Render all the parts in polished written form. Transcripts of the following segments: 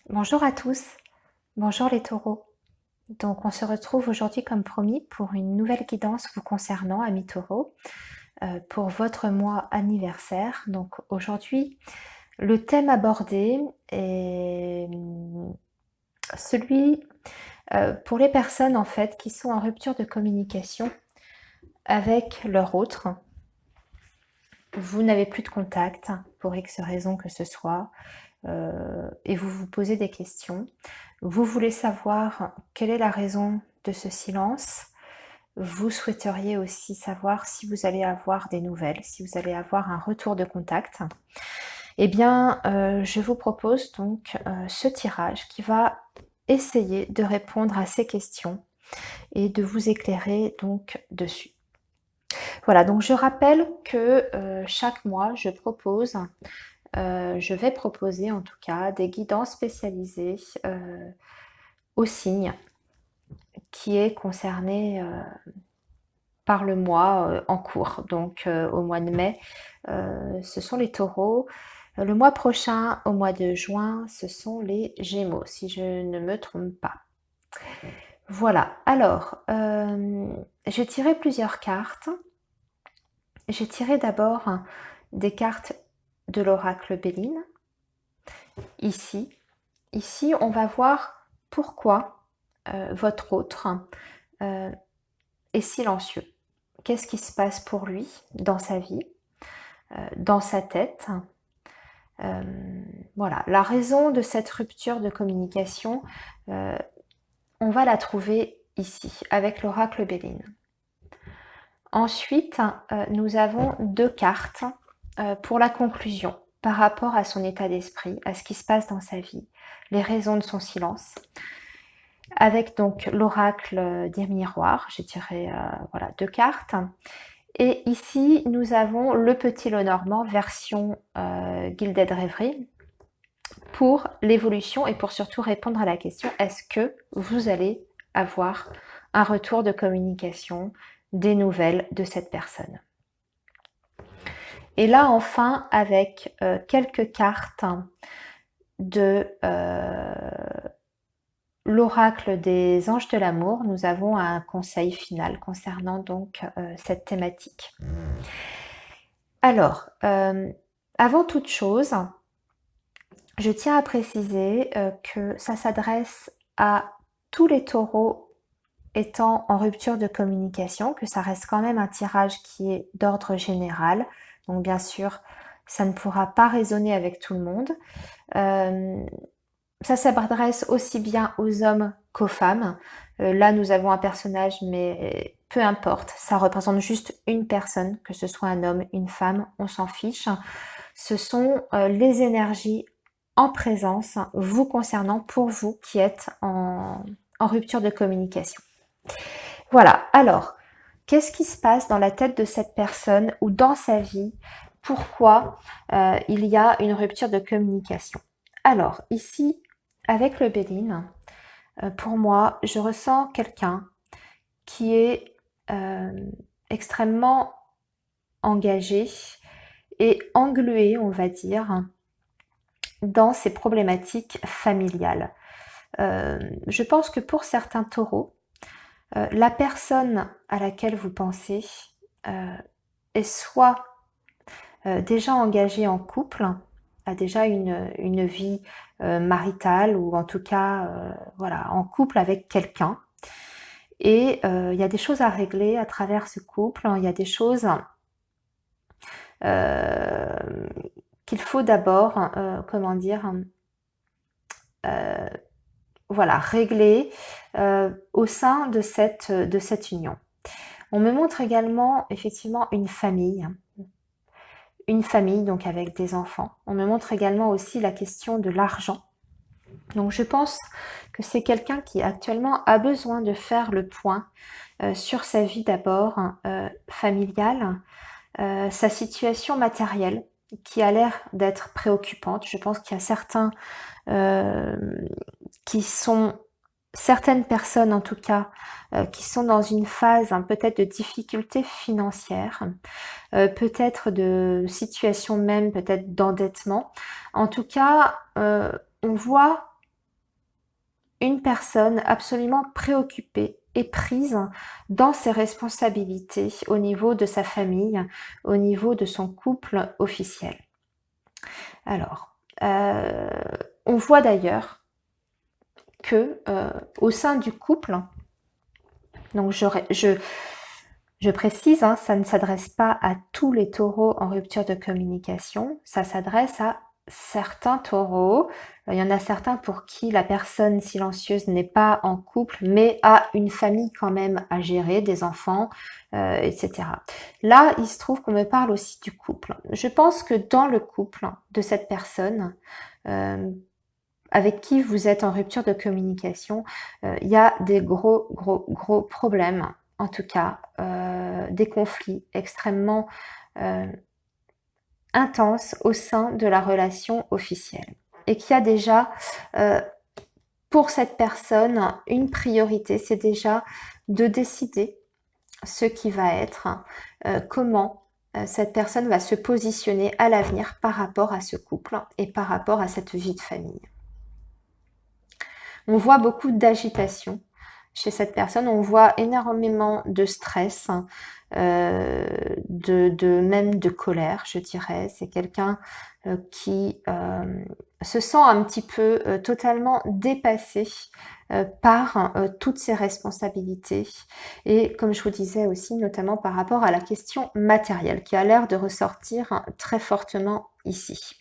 Bonjour à tous, bonjour les taureaux. Donc on se retrouve aujourd'hui comme promis pour une nouvelle guidance vous concernant, amis taureaux, pour votre mois anniversaire. Donc aujourd'hui, le thème abordé est celui pour les personnes en fait qui sont en rupture de communication avec leur autre. Vous n'avez plus de contact pour X raison que ce soit. Et vous vous posez des questions. Vous voulez savoir quelle est la raison de ce silence. Vous souhaiteriez aussi savoir si vous allez avoir des nouvelles, si vous allez avoir un retour de contact. Eh bien, je vous propose donc ce tirage qui va essayer de répondre à ces questions et de vous éclairer donc dessus. Voilà, donc je rappelle que chaque mois, je vais proposer en tout cas des guidances spécialisées au signe qui est concerné par le mois en cours. Donc au mois de mai, ce sont les taureaux. Le mois prochain, au mois de juin, ce sont les gémeaux, si je ne me trompe pas. Voilà, alors, j'ai tiré plusieurs cartes. J'ai tiré d'abord des cartes de l'oracle Béline. Ici, on va voir pourquoi votre autre est silencieux. Qu'est-ce qui se passe pour lui dans sa vie, dans sa tête. Voilà, la raison de cette rupture de communication, on va la trouver ici, avec l'oracle Béline. Ensuite, nous avons deux cartes pour la conclusion par rapport à son état d'esprit, à ce qui se passe dans sa vie, les raisons de son silence. Avec donc l'oracle des miroirs, j'ai tiré voilà, deux cartes. Et ici, nous avons le petit Lenormand version Gilded Rêverie pour l'évolution et pour surtout répondre à la question, est-ce que vous allez avoir un retour de communication, des nouvelles de cette personne? Et là, enfin, avec quelques cartes de l'oracle des anges de l'amour, nous avons un conseil final concernant donc cette thématique. Alors, avant toute chose, je tiens à préciser que ça s'adresse à tous les taureaux étant en rupture de communication, que ça reste quand même un tirage qui est d'ordre général. Donc bien sûr, ça ne pourra pas résonner avec tout le monde. Ça s'adresse aussi bien aux hommes qu'aux femmes. Là, nous avons un personnage, mais peu importe, ça représente juste une personne, que ce soit un homme, une femme, on s'en fiche. Ce sont les énergies en présence, vous concernant, pour vous qui êtes en rupture de communication. Voilà, alors, qu'est-ce qui se passe dans la tête de cette personne ou dans sa vie? Pourquoi il y a une rupture de communication? Alors, ici, avec le Béline, pour moi, je ressens quelqu'un qui est extrêmement engagé et englué, on va dire, dans ses problématiques familiales. Je pense que pour certains taureaux, la personne à laquelle vous pensez est soit déjà engagée en couple, a déjà une vie maritale ou en tout cas voilà, en couple avec quelqu'un. Et il y a des choses à régler à travers ce couple, il y a des choses qu'il faut d'abord, comment dire, voilà, régler au sein de cette union. On me montre également effectivement une famille donc avec des enfants. On me montre également aussi la question de l'argent. Donc je pense que c'est quelqu'un qui actuellement a besoin de faire le point sur sa vie d'abord familiale, sa situation matérielle qui a l'air d'être préoccupante. Je pense qu'il y a certaines personnes en tout cas qui sont dans une phase peut-être de difficulté financière, peut-être de situation même, peut-être d'endettement. En tout cas, on voit une personne absolument préoccupée et prise dans ses responsabilités au niveau de sa famille, au niveau de son couple officiel. Alors, on voit d'ailleurs que au sein du couple, donc je précise, hein, ça ne s'adresse pas à tous les taureaux en rupture de communication, ça s'adresse à certains taureaux. Il y en a certains pour qui la personne silencieuse n'est pas en couple, mais a une famille quand même à gérer, des enfants, etc. Là, il se trouve qu'on me parle aussi du couple. Je pense que dans le couple de cette personne, avec qui vous êtes en rupture de communication, il y a des gros problèmes, en tout cas, des conflits extrêmement intenses au sein de la relation officielle. Et qu'il y a déjà, pour cette personne, une priorité, c'est déjà de décider ce qui va être, comment cette personne va se positionner à l'avenir par rapport à ce couple et par rapport à cette vie de famille. On voit beaucoup d'agitation chez cette personne, on voit énormément de stress, même de colère, je dirais. C'est quelqu'un qui se sent un petit peu totalement dépassé par toutes ses responsabilités. Et comme je vous disais aussi, notamment par rapport à la question matérielle, qui a l'air de ressortir très fortement ici.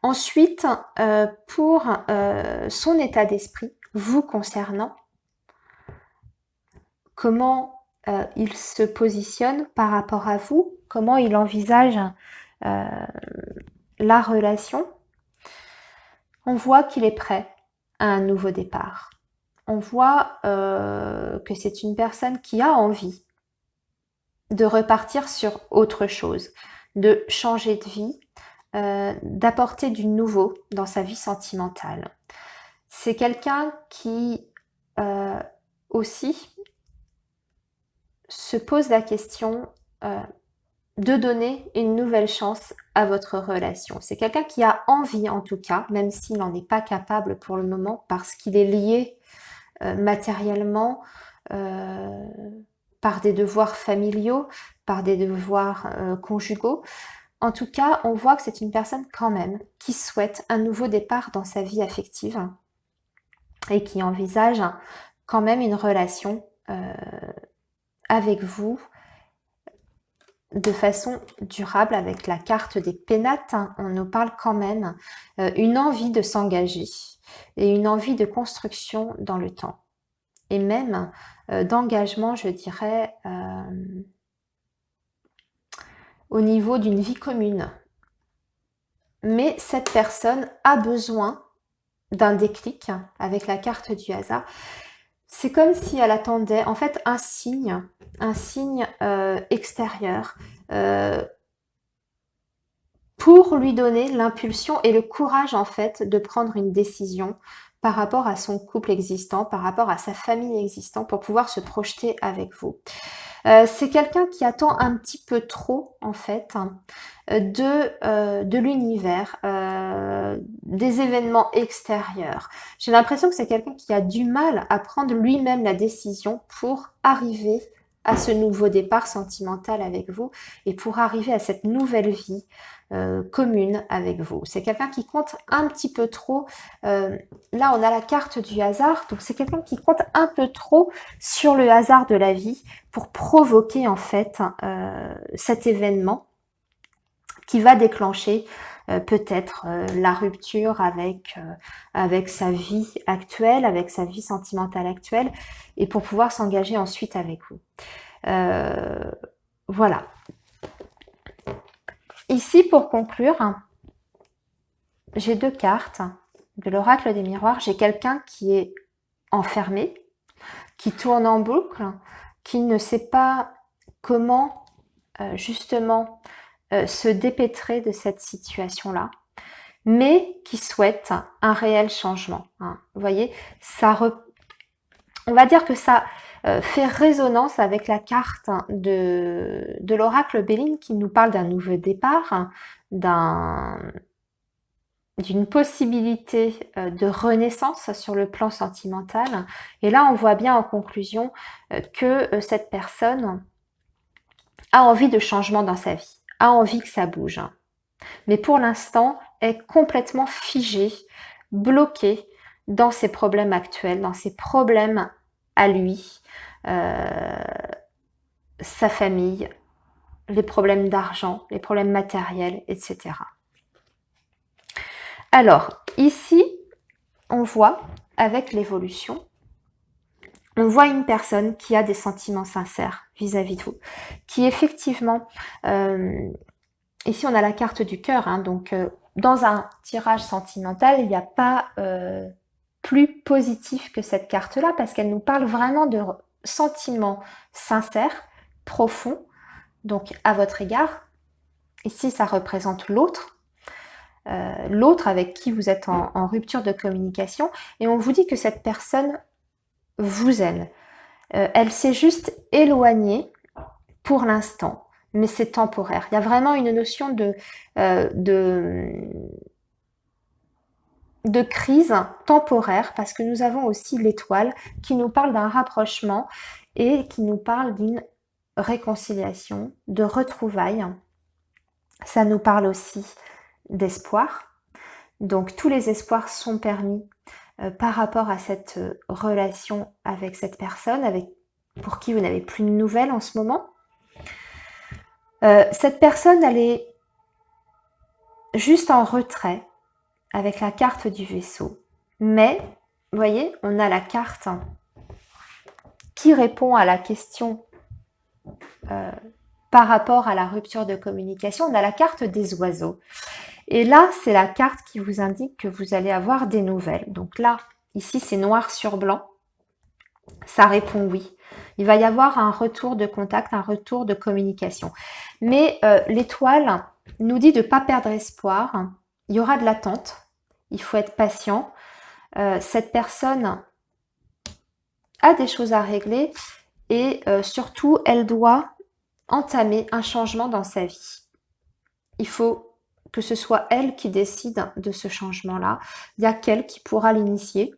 Ensuite, pour son état d'esprit, vous concernant, comment il se positionne par rapport à vous, comment il envisage la relation, on voit qu'il est prêt à un nouveau départ. On voit que c'est une personne qui a envie de repartir sur autre chose, de changer de vie, d'apporter du nouveau dans sa vie sentimentale. C'est quelqu'un qui aussi se pose la question de donner une nouvelle chance à votre relation. C'est quelqu'un qui a envie en tout cas, même s'il n'en est pas capable pour le moment, parce qu'il est lié matériellement par des devoirs familiaux, par des devoirs conjugaux. En tout cas, on voit que c'est une personne quand même qui souhaite un nouveau départ dans sa vie affective et qui envisage quand même une relation avec vous de façon durable. Avec la carte des pénates, on nous parle quand même une envie de s'engager et une envie de construction dans le temps. Et même d'engagement, je dirais, au niveau d'une vie commune. Mais cette personne a besoin d'un déclic avec la carte du hasard. C'est comme si elle attendait en fait un signe extérieur pour lui donner l'impulsion et le courage en fait de prendre une décision par rapport à son couple existant, par rapport à sa famille existante, pour pouvoir se projeter avec vous. C'est quelqu'un qui attend un petit peu trop en fait de l'univers, des événements extérieurs. J'ai l'impression que c'est quelqu'un qui a du mal à prendre lui-même la décision pour arriver à ce nouveau départ sentimental avec vous et pour arriver à cette nouvelle vie commune avec vous. C'est quelqu'un qui compte un petit peu trop. Là, on a la carte du hasard, donc c'est quelqu'un qui compte un peu trop sur le hasard de la vie pour provoquer en fait cet événement qui va déclencher peut-être la rupture avec sa vie actuelle, avec sa vie sentimentale actuelle, et pour pouvoir s'engager ensuite avec vous. Voilà. Ici, pour conclure, j'ai deux cartes de l'oracle des miroirs. J'ai quelqu'un qui est enfermé, qui tourne en boucle, qui ne sait pas comment justement se dépêtrer de cette situation-là, mais qui souhaite un réel changement. Hein. Vous voyez, on va dire que ça fait résonance avec la carte de l'oracle Béline qui nous parle d'un nouveau départ, d'un d'une possibilité de renaissance sur le plan sentimental. Et là, on voit bien en conclusion que cette personne a envie de changement dans sa vie, a envie que ça bouge. Mais pour l'instant, est complètement figée, bloquée dans ses problèmes actuels, dans ses problèmes à lui, sa famille, les problèmes d'argent, les problèmes matériels, etc. Alors, ici, on voit, avec l'évolution, on voit une personne qui a des sentiments sincères vis-à-vis de vous, qui effectivement, ici on a la carte du cœur, hein, donc dans un tirage sentimental, il n'y a pas plus positif que cette carte-là, parce qu'elle nous parle vraiment de sentiments sincères, profonds, donc à votre égard. Ici, ça représente l'autre, l'autre avec qui vous êtes en rupture de communication, et on vous dit que cette personne vous aime. Elle s'est juste éloignée pour l'instant, mais c'est temporaire. Il y a vraiment une notion de crise temporaire, parce que nous avons aussi l'étoile qui nous parle d'un rapprochement et qui nous parle d'une réconciliation, de retrouvailles. Ça nous parle aussi d'espoir. Donc tous les espoirs sont permis par rapport à cette relation avec cette personne, pour qui vous n'avez plus de nouvelles en ce moment. Cette personne, elle est juste en retrait avec la carte du vaisseau. Mais, vous voyez, on a la carte qui répond à la question par rapport à la rupture de communication. On a la carte des oiseaux. Et là, c'est la carte qui vous indique que vous allez avoir des nouvelles. Donc là, ici, c'est noir sur blanc. Ça répond oui. Il va y avoir un retour de contact, un retour de communication. Mais l'étoile nous dit de ne pas perdre espoir. Il y aura de l'attente. Il faut être patient. Cette personne a des choses à régler et surtout, elle doit entamer un changement dans sa vie. Il faut que ce soit elle qui décide de ce changement-là. Il n'y a qu'elle qui pourra l'initier.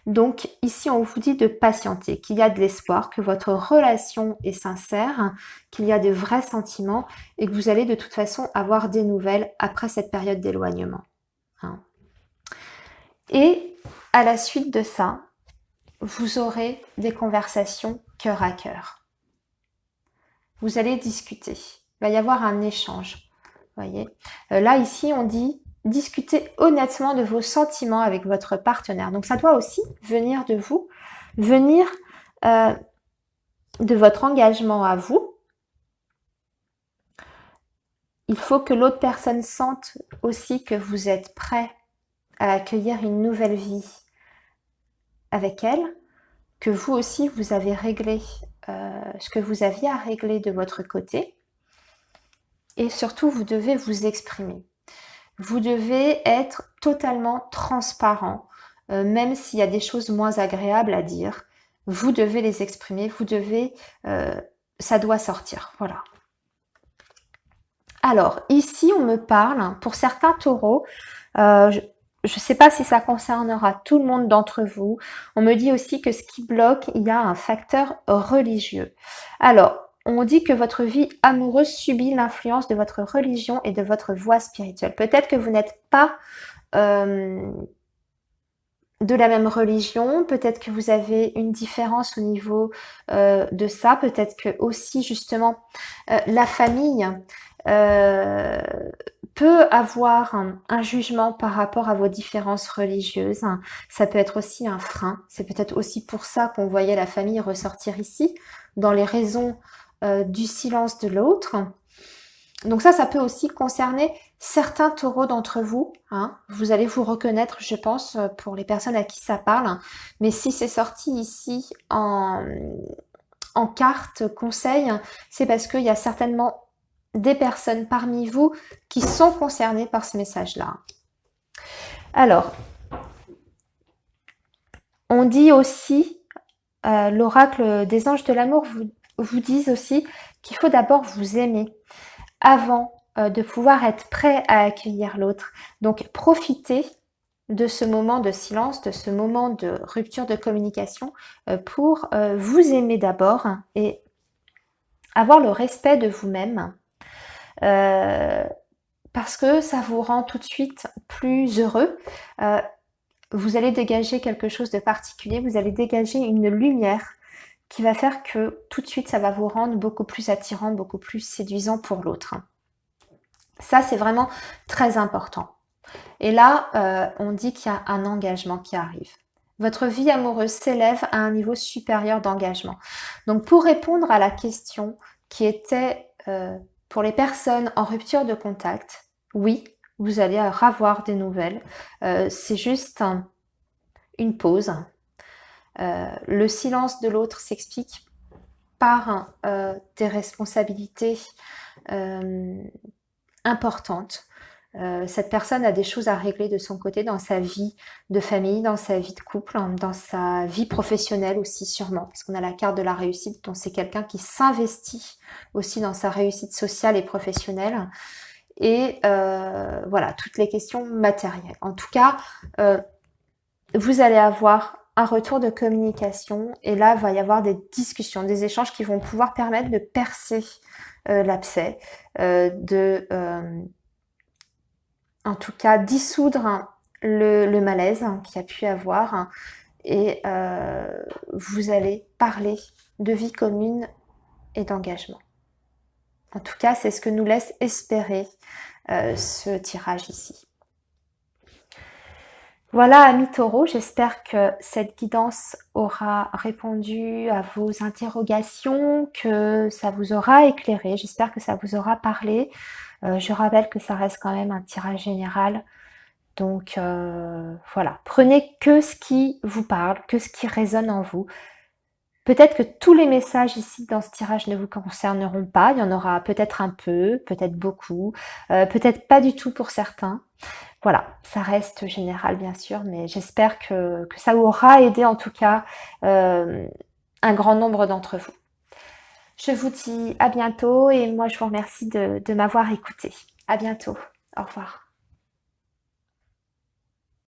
Donc ici, on vous dit de patienter, qu'il y a de l'espoir, que votre relation est sincère, qu'il y a de vrais sentiments et que vous allez de toute façon avoir des nouvelles après cette période d'éloignement. Hein. Et à la suite de ça, vous aurez des conversations cœur à cœur. Vous allez discuter. Il va y avoir un échange. Voyez. Là, ici, on dit discuter honnêtement de vos sentiments avec votre partenaire. Donc, ça doit aussi venir de vous, venir de votre engagement à vous. Il faut que l'autre personne sente aussi que vous êtes prêt à accueillir une nouvelle vie avec elle, que vous aussi, vous avez réglé ce que vous aviez à régler de votre côté. Et surtout, vous devez vous exprimer. Vous devez être totalement transparent, même s'il y a des choses moins agréables à dire. Vous devez les exprimer, ça doit sortir, voilà. Alors, ici, on me parle, pour certains taureaux, je ne sais pas si ça concernera tout le monde d'entre vous, on me dit aussi que ce qui bloque, il y a un facteur religieux. Alors, on dit que votre vie amoureuse subit l'influence de votre religion et de votre voie spirituelle. Peut-être que vous n'êtes pas de la même religion, peut-être que vous avez une différence au niveau de ça, peut-être que aussi justement la famille peut avoir un jugement par rapport à vos différences religieuses. Ça peut être aussi un frein. C'est peut-être aussi pour ça qu'on voyait la famille ressortir ici, dans les raisons du silence de l'autre. Donc ça peut aussi concerner certains taureaux d'entre vous. Hein. Vous allez vous reconnaître, je pense, pour les personnes à qui ça parle. Mais si c'est sorti ici en carte conseil, c'est parce qu'il y a certainement des personnes parmi vous qui sont concernées par ce message-là. Alors, on dit aussi, l'oracle des anges de l'amour vous dit aussi qu'il faut d'abord vous aimer avant de pouvoir être prêt à accueillir l'autre. Donc profitez de ce moment de silence, de ce moment de rupture de communication pour vous aimer d'abord et avoir le respect de vous-même. Parce que ça vous rend tout de suite plus heureux. Vous allez dégager quelque chose de particulier, vous allez dégager une lumière qui va faire que tout de suite ça va vous rendre beaucoup plus attirant, beaucoup plus séduisant pour l'autre. Ça, c'est vraiment très important. Et là, on dit qu'il y a un engagement qui arrive. Votre vie amoureuse s'élève à un niveau supérieur d'engagement. Donc, pour répondre à la question qui était pour les personnes en rupture de contact, oui, vous allez avoir des nouvelles. C'est juste une pause. Le silence de l'autre s'explique par des responsabilités importantes. Cette personne a des choses à régler de son côté dans sa vie de famille, dans sa vie de couple, dans sa vie professionnelle aussi sûrement, parce qu'on a la carte de la réussite, donc c'est quelqu'un qui s'investit aussi dans sa réussite sociale et professionnelle. Et voilà, toutes les questions matérielles. En tout cas, vous allez avoir un retour de communication et là, il va y avoir des discussions, des échanges qui vont pouvoir permettre de percer l'abcès, en tout cas dissoudre le malaise qu'il y a pu avoir et vous allez parler de vie commune et d'engagement. En tout cas, c'est ce que nous laisse espérer ce tirage ici. Voilà, amis taureaux, j'espère que cette guidance aura répondu à vos interrogations, que ça vous aura éclairé, j'espère que ça vous aura parlé. Je rappelle que ça reste quand même un tirage général, donc voilà, prenez que ce qui vous parle, que ce qui résonne en vous. Peut-être que tous les messages ici dans ce tirage ne vous concerneront pas, il y en aura peut-être un peu, peut-être beaucoup, peut-être pas du tout pour certains. Voilà, ça reste général bien sûr, mais j'espère que ça aura aidé en tout cas un grand nombre d'entre vous. Je vous dis à bientôt et moi je vous remercie de m'avoir écouté. À bientôt. Au revoir.